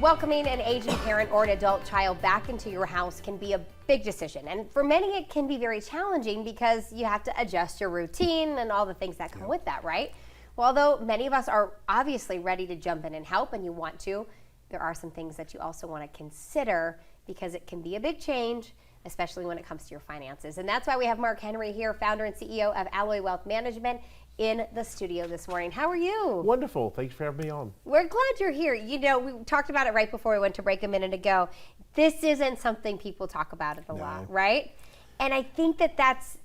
Welcoming an aging parent or an adult child back into your house can be a big decision. And for many, it can be very challenging because you have to adjust your routine and all the things that come with that, right? Well, although many of us are obviously ready to jump in and help and you want to, there are some things that you also want to consider because it can be a big change, especially when it comes to your finances. And that's why we have Mark Henry here, founder and CEO of Alloy Wealth Management, in the studio this morning. How are you? Wonderful. Thanks for having me on. We're glad you're here. You know, we talked about it right before we went to break a minute ago. This isn't something people talk about it a lot, right? And I think that that's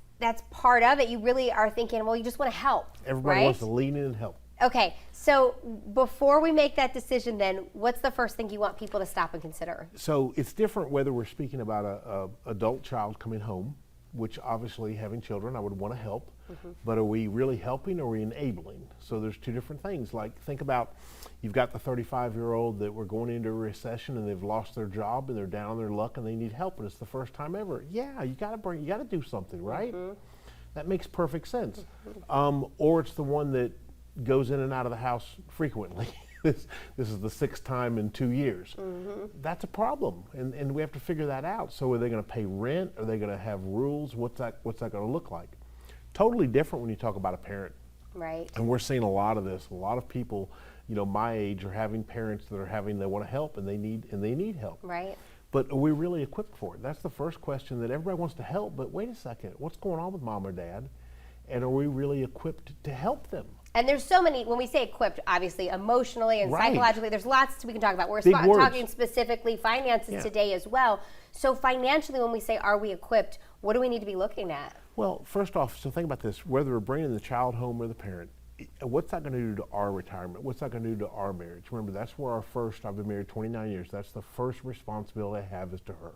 part of it. You really are thinking, well, you just want to help. Everybody wants to lean in and help. Okay, so before we make that decision then, what's the first thing you want people to stop and consider? So it's different whether we're speaking about a adult child coming home, which obviously having children, I would want to help. But are we really helping or are we enabling? So there's two different things. Like think about, you've got the 35-year-old that we're going into a recession and they've lost their job and they're down on their luck and they need help and it's the first time ever. Yeah, you got to do something, right? That makes perfect sense. Or it's the one that goes in and out of the house frequently. This is the sixth time in 2 years. That's a problem, and we have to figure that out. So are they going to pay rent? Are they going to have rules? What's that going to look like? Totally different when you talk about a parent. Right. And we're seeing a lot of this. A lot of people, you know, my age are having parents that they want to help and they need help. Right. But are we really equipped for it? That's the first question, that everybody wants to help, but wait a second, what's going on with mom or dad? And are we really equipped to help them? And there's so many, when we say equipped, obviously emotionally and psychologically, there's lots we can talk about. We're talking specifically finances today as well. So financially, when we say, are we equipped, what do we need to be looking at? Well, first off, so think about this, whether we're bringing the child home or the parent, what's that going to do to our retirement? What's that going to do to our marriage? Remember, that's where I've been married 29 years, that's the first responsibility I have is to her.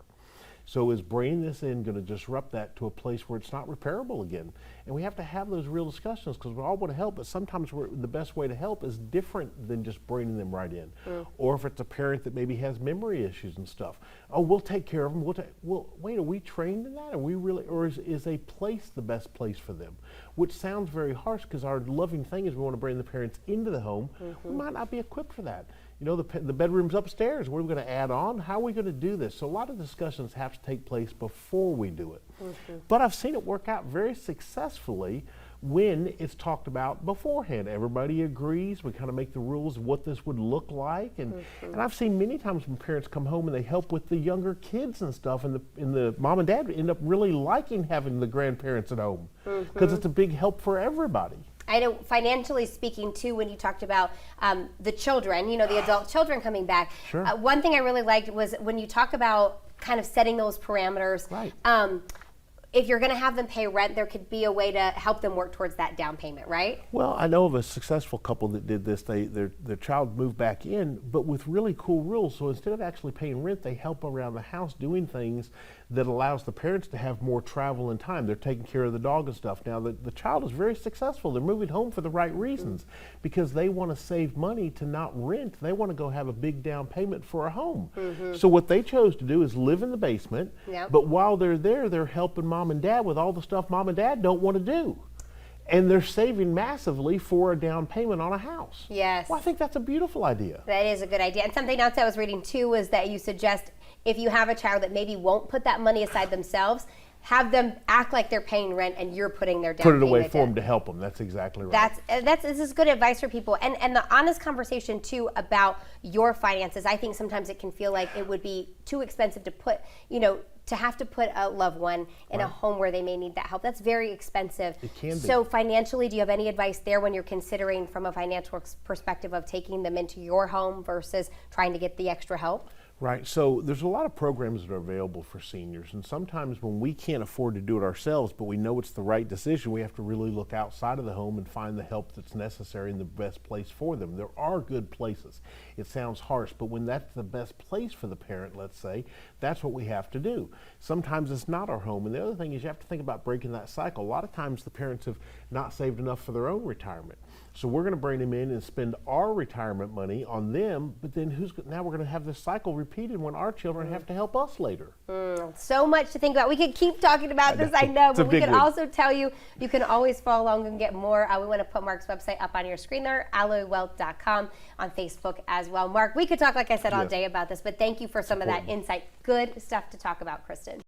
So is bringing this in going to disrupt that to a place where it's not repairable again? And we have to have those real discussions because we all want to help, but sometimes the best way to help is different than just bringing them right in. Or if it's a parent that maybe has memory issues and stuff, oh, we'll take care of them. Well, wait, are we trained in that? Are we really, or is a place the best place for them? Which sounds very harsh because our loving thing is we want to bring the parents into the home. We might not be equipped for that. You know, the bedroom's upstairs. What are we going to add on? How are we going to do this? So a lot of discussions have to take place before we do it. But I've seen it work out very successfully when it's talked about beforehand. Everybody agrees. We kind of make the rules of what this would look like. And I've seen many times when parents come home and they help with the younger kids and stuff, and the mom and dad end up really liking having the grandparents at home because it's a big help for everybody. I know, financially speaking, too, when you talked about the children, you know, the adult children coming back. One thing I really liked was when you talk about kind of setting those parameters. If you're going to have them pay rent, there could be a way to help them work towards that down payment, right? Well, I know of a successful couple that did this. Their child moved back in, but with really cool rules. So instead of actually paying rent, they help around the house doing things that allows the parents to have more travel and time. They're taking care of the dog and stuff. Now, the child is very successful. They're moving home for the right reasons because they want to save money to not rent. They want to go have a big down payment for a home. So what they chose to do is live in the basement, but while they're there, they're helping mom and dad with all the stuff mom and dad don't want to do. And they're saving massively for a down payment on a house. Yes. Well, I think that's a beautiful idea. That is a good idea. And something else I was reading too was that you suggest if you have a child that maybe won't put that money aside themselves, have them act like they're paying rent and you're putting their down payment. Put it away for them to help them. That's exactly right. This is good advice for people. And the honest conversation too about your finances. I think sometimes it can feel like it would be too expensive to put, you know, to have to put a loved one in a home where they may need that help. That's very expensive. It can be. So financially, do you have any advice there when you're considering from a financial perspective of taking them into your home versus trying to get the extra help? Right, so there's a lot of programs that are available for seniors, and sometimes when we can't afford to do it ourselves, but we know it's the right decision, we have to really look outside of the home and find the help that's necessary in the best place for them. There are good places. It sounds harsh, but when that's the best place for the parent, let's say, that's what we have to do. Sometimes it's not our home, and the other thing is you have to think about breaking that cycle. A lot of times the parents have not saved enough for their own retirement. So we're going to bring them in and spend our retirement money on them, but then now we're going to have this cycle repeated when our children have to help us later. So much to think about. We could keep talking about this, I know, but we can also tell you, you can always follow along and get more. We want to put Mark's website up on your screen there, alloywealth.com, on Facebook as as well. Mark, we could talk, like I said, all Yes. day about this, but thank you for some of that Important. insight. Good stuff to talk about, Kristen.